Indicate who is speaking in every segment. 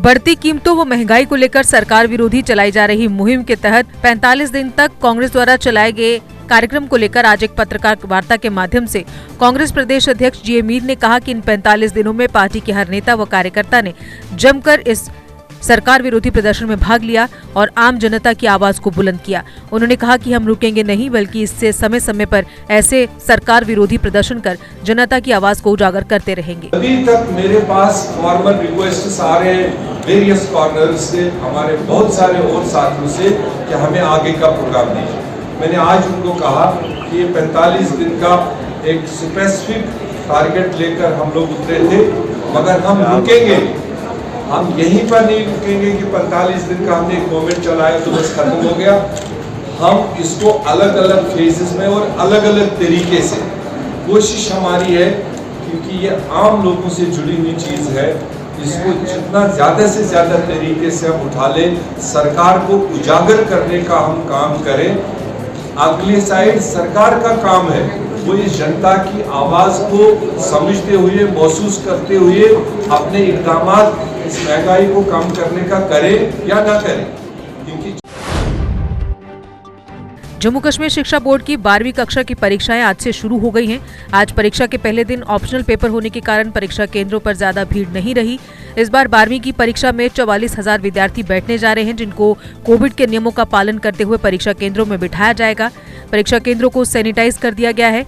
Speaker 1: बढ़ती कीमतों व महंगाई को लेकर सरकार विरोधी चलाई जा रही मुहिम के तहत 45 दिन तक कांग्रेस द्वारा चलाए गए कार्यक्रम को लेकर आज एक पत्रकार वार्ता के माध्यम से कांग्रेस प्रदेश अध्यक्ष जी मीर ने कहा कि इन 45 दिनों में पार्टी के हर नेता व कार्यकर्ता ने जमकर इस सरकार विरोधी प्रदर्शन में भाग लिया और आम जनता की आवाज को बुलंद किया। उन्होंने कहा कि हम रुकेंगे नहीं, बल्कि इससे समय समय पर ऐसे सरकार विरोधी प्रदर्शन कर जनता की आवाज को उजागर करते रहेंगे।
Speaker 2: अभी तक मेरे पास फॉर्मल रिक्वेस्ट आ रहे हैं वेरियस कॉर्नर से, हमारे बहुत सारे और साथियों से कि हमें आगे का प्रोग्राम दीजिए। मैंने आज उनको कहा कि ये 45 दिन का एक स्पेसिफिक टारगेट लेकर हम लोग उतरे थे, मगर हम रुकेंगे, हम यहीं पर नहीं रुकेंगे कि 45 दिन का हमने एक मोमेंट चलाया तो बस खत्म हो गया। हम इसको अलग अलग फेजेस में और अलग अलग तरीके से, कोशिश हमारी है क्योंकि ये आम लोगों से जुड़ी हुई चीज़ है, इसको जितना ज़्यादा से ज़्यादा तरीके से हम उठा लें, सरकार को उजागर करने का हम काम करें। अगली साइड सरकार का काम है वो इस जनता की आवाज़ को समझते हुए, महसूस करते हुए अपने इक़दामात इस महंगाई को कम करने का करें या ना करें। क्योंकि
Speaker 1: जम्मू कश्मीर शिक्षा बोर्ड की 12वीं कक्षा की परीक्षाएं आज से शुरू हो गई हैं। आज परीक्षा के पहले दिन ऑप्शनल पेपर होने के कारण परीक्षा केंद्रों पर ज्यादा भीड़ नहीं रही। इस बार 12वीं की परीक्षा में 44,000 विद्यार्थी बैठने जा रहे हैं, जिनको कोविड के नियमों का पालन करते हुए परीक्षा केंद्रों में बिठाया जाएगा। परीक्षा केंद्रों को सैनिटाइज कर दिया गया है।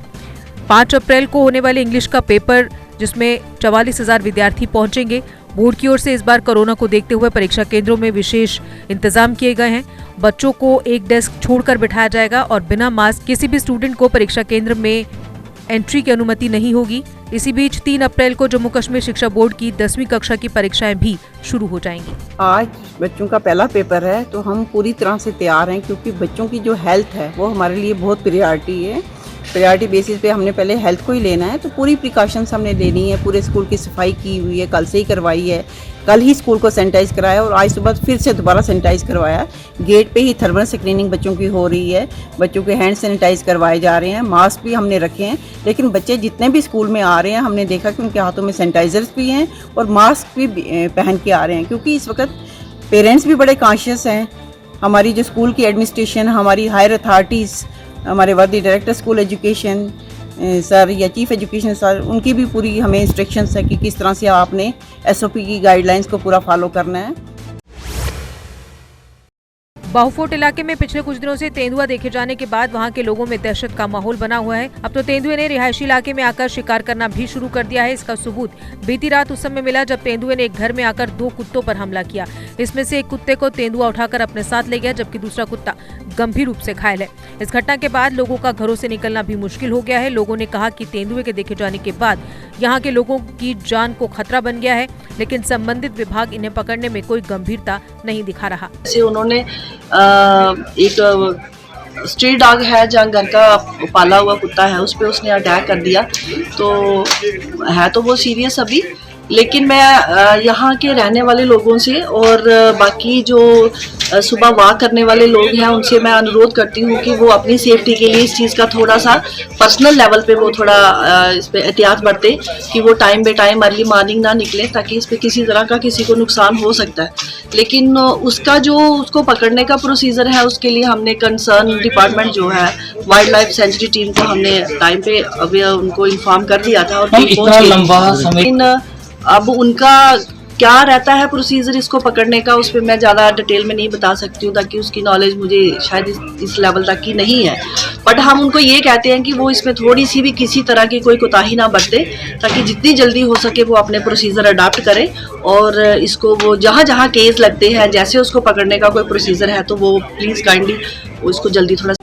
Speaker 1: 5 अप्रैल को होने वाले इंग्लिश का पेपर, जिसमें 44,000 विद्यार्थी पहुंचेंगे। बोर्ड की ओर से इस बार कोरोना को देखते हुए परीक्षा केंद्रों में विशेष इंतजाम किए गए हैं। बच्चों को एक डेस्क छोड़कर बिठाया जाएगा और बिना मास्क किसी भी स्टूडेंट को परीक्षा केंद्र में एंट्री की अनुमति नहीं होगी। इसी बीच 3 अप्रैल को जम्मू कश्मीर शिक्षा बोर्ड की 10वीं कक्षा की परीक्षाएं भी शुरू हो जाएंगी।
Speaker 3: आज बच्चों का पहला पेपर है तो हम पूरी तरह से तैयार हैं, क्योंकि बच्चों की जो हेल्थ है वो हमारे लिए बहुत प्रायोरिटी है। प्रायोरिटी बेसिस पे हमने पहले हेल्थ को ही लेना है, तो पूरी प्रिकॉशंस हमने लेनी है। पूरे स्कूल की सफाई की हुई है, कल से ही करवाई है। कल ही स्कूल को सैनिटाइज कराया और आज सुबह फिर से दोबारा सैनिटाइज करवाया। गेट पे ही थर्मल स्क्रीनिंग बच्चों की हो रही है, बच्चों के हैंड सैनिटाइज करवाए जा रहे हैं, मास्क भी हमने रखे हैं। लेकिन बच्चे जितने भी स्कूल में आ रहे हैं, हमने देखा कि उनके हाथों में सैनिटाइजर्स भी हैं और मास्क भी पहन के आ रहे हैं, क्योंकि इस वक्त पेरेंट्स भी बड़े कॉन्शियस हैं। हमारी जो स्कूल की एडमिनिस्ट्रेशन, हमारी हायर अथॉरिटीज़, हमारे वर्दी डायरेक्टर स्कूल एजुकेशन सर या चीफ एजुकेशन सर, उनकी भी पूरी हमें इंस्ट्रक्शंस है कि किस तरह से आपने SOP की गाइडलाइंस को पूरा फॉलो करना है।
Speaker 1: बाहुफोर्ट इलाके में पिछले कुछ दिनों से तेंदुआ देखे जाने के बाद वहां के लोगों में दहशत का माहौल बना हुआ है। अब तो तेंदुए ने रिहायशी इलाके में आकर शिकार करना भी शुरू कर दिया है। इसका सबूत बीती रात उस समय मिला जब तेंदुए ने एक घर में आकर 2 कुत्तों पर हमला किया। इसमें से एक कुत्ते को तेंदुआ उठाकर अपने साथ ले गया, जबकि दूसरा कुत्ता गंभीर रूप से घायल है। इस घटना के बाद लोगों का घरों से निकलना भी मुश्किल हो गया है। लोगों ने कहा कि तेंदुए के देखे जाने के बाद यहाँ के लोगों की जान को खतरा बन गया है, लेकिन संबंधित विभाग इन्हें पकड़ने में कोई गंभीरता नहीं दिखा रहा।
Speaker 4: उन्होंने एक स्ट्रीट डॉग है जहाँ घर का पाला हुआ कुत्ता है, उस पर उसने अटैक कर दिया। तो है तो वो सीरियस अभी, लेकिन मैं यहाँ के रहने वाले लोगों से और बाकी जो सुबह वॉक करने वाले लोग हैं उनसे मैं अनुरोध करती हूँ कि वो अपनी सेफ्टी के लिए इस चीज़ का थोड़ा सा पर्सनल लेवल पे वो थोड़ा इस पे एहतियात बरते कि वो टाइम बे टाइम अर्ली मॉर्निंग ना निकले, ताकि इस पे किसी तरह का किसी को नुकसान हो सकता है। लेकिन उसका जो उसको पकड़ने का प्रोसीजर है, उसके लिए हमने कंसर्न डिपार्टमेंट जो है वाइल्ड लाइफ सेंचुरी टीम को हमने टाइम पे अभी उनको इन्फॉर्म कर दिया था और अब उनका क्या रहता है प्रोसीजर इसको पकड़ने का, उस पर मैं ज़्यादा डिटेल में नहीं बता सकती हूँ, ताकि उसकी नॉलेज मुझे शायद इस लेवल तक की नहीं है। बट हम उनको ये कहते हैं कि वो इसमें थोड़ी सी भी किसी तरह की कोई कोताही ना बरते, ताकि जितनी जल्दी हो सके वो अपने प्रोसीजर अडॉप्ट करें और इसको वो जहाँ जहाँ केस लगते हैं, जैसे उसको पकड़ने का कोई प्रोसीजर है, तो वो प्लीज़ काइंडली उसको जल्दी थोड़ा।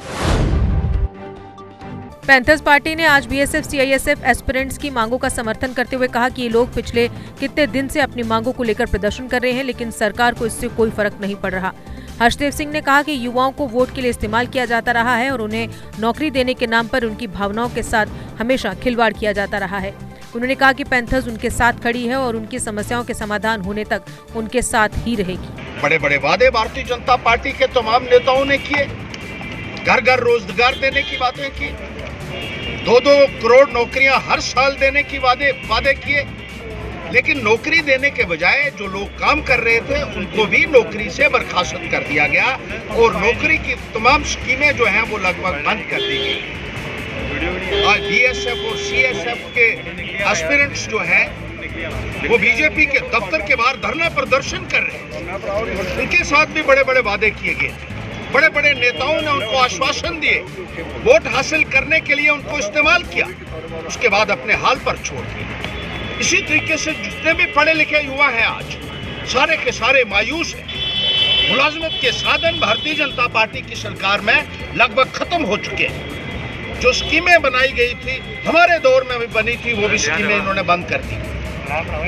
Speaker 1: पैंथर्स पार्टी ने आज BSF CISF एस्पिरेंट्स की मांगों का समर्थन करते हुए कहा कि ये लोग पिछले कितने दिन से अपनी मांगों को लेकर प्रदर्शन कर रहे हैं, लेकिन सरकार को इससे कोई फर्क नहीं पड़ रहा। हर्षदेव सिंह ने कहा कि युवाओं को वोट के लिए इस्तेमाल किया जाता रहा है और उन्हें नौकरी देने के नाम पर उनकी भावनाओं के साथ हमेशा खिलवाड़ किया जाता रहा है। उन्होंने कहा कि पैंथर्स उनके साथ खड़ी है और उनकी समस्याओं के समाधान होने तक उनके साथ ही रहेगी।
Speaker 5: बड़े बड़े वादे भारतीय जनता पार्टी के तमाम नेताओं ने किए, घर घर रोजगार देने की बातें की, 2-2 करोड़ नौकरियां हर साल देने की वादे किए, लेकिन नौकरी देने के बजाय जो लोग काम कर रहे थे उनको भी नौकरी से बर्खास्त कर दिया गया और नौकरी की तमाम स्कीमें जो हैं वो लगभग बंद कर दी गई। आज बीएसएफ और सीएसएफ के एस्पिरेंट्स जो हैं वो बीजेपी के दफ्तर के बाहर धरना प्रदर्शन कर रहे हैं। उनके साथ भी बड़े बड़े वादे किए गए, बड़े बड़े नेताओं ने उनको आश्वासन दिए, वोट हासिल करने के लिए उनको इस्तेमाल किया, उसके बाद अपने हाल पर छोड़ दिया। इसी तरीके से जितने भी पढ़े लिखे युवा हैं आज सारे के सारे मायूस हैं। मुलाजमत के साधन भारतीय जनता पार्टी की सरकार में लगभग खत्म हो चुके हैं। जो स्कीमें बनाई गई थी हमारे दौर में भी बनी थी, वो भी स्कीमें इन्होंने बंद कर दी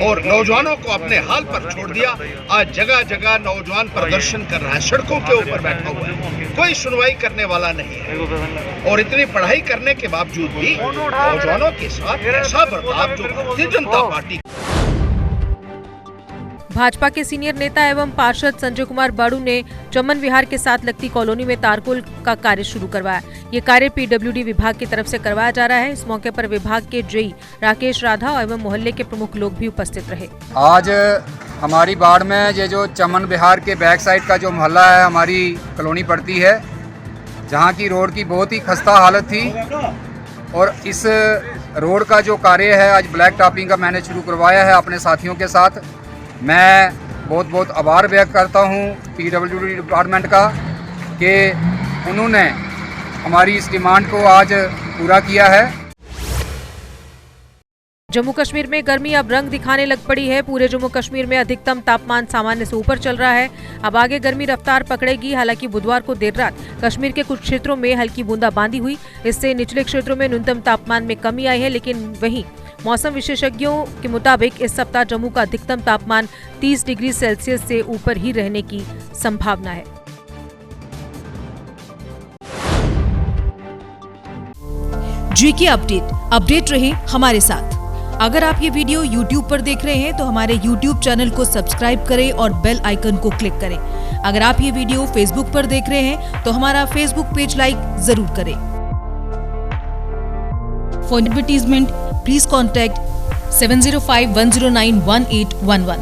Speaker 5: और नौजवानों को अपने हाल पर छोड़ दिया। आज जगह जगह नौजवान प्रदर्शन कर रहा है, सड़कों के ऊपर बैठा हुआ है, कोई सुनवाई करने वाला नहीं है। और इतनी पढ़ाई करने के बावजूद भी नौजवानों के साथ ऐसा बर्ताव जो भारतीय जनता पार्टी।
Speaker 1: भाजपा के सीनियर नेता एवं पार्षद संजय कुमार बाड़ू ने चमन विहार के साथ लगती कॉलोनी में तारकोल का कार्य शुरू करवाया। ये कार्य पीडब्ल्यूडी विभाग की तरफ से करवाया जा रहा है। इस मौके पर विभाग के जेई राकेश राधा एवं मोहल्ले के प्रमुख लोग भी उपस्थित रहे।
Speaker 6: आज हमारी बाड़ में ये जो चमन विहार के बैक साइड का जो मोहल्ला है, हमारी कॉलोनी पड़ती है, जहाँ की रोड की बहुत ही खस्ता हालत थी और इस रोड का जो कार्य है आज ब्लैक टॉपिंग का मैंने शुरू करवाया है अपने साथियों के साथ। मैं बहुत बहुत आभार व्यक्त करता हूँ पीडब्ल्यूडी डिपार्टमेंट का कि उन्होंने हमारी इस डिमांड को आज पूरा किया है।
Speaker 1: जम्मू कश्मीर में गर्मी अब रंग दिखाने लग पड़ी है। पूरे जम्मू कश्मीर में अधिकतम तापमान सामान्य से ऊपर चल रहा है। अब आगे गर्मी रफ्तार पकड़ेगी। हालांकि बुधवार को देर रात कश्मीर के कुछ क्षेत्रों में हल्की बूंदाबांदी हुई। इससे निचले क्षेत्रों में न्यूनतम तापमान में कमी आई है, लेकिन वहीं मौसम विशेषज्ञों के मुताबिक इस सप्ताह जम्मू का अधिकतम तापमान 30 डिग्री सेल्सियस से ऊपर ही रहने की संभावना है।
Speaker 7: जीके अपडेट रहे हमारे साथ। अगर आप ये वीडियो YouTube पर देख रहे हैं तो हमारे YouTube चैनल को सब्सक्राइब करें और बेल आइकन को क्लिक करें। अगर आप ये वीडियो Facebook पर देख रहे हैं तो हमारा Facebook पेज लाइक जरूर करें। For advertisement please contact 7051091811।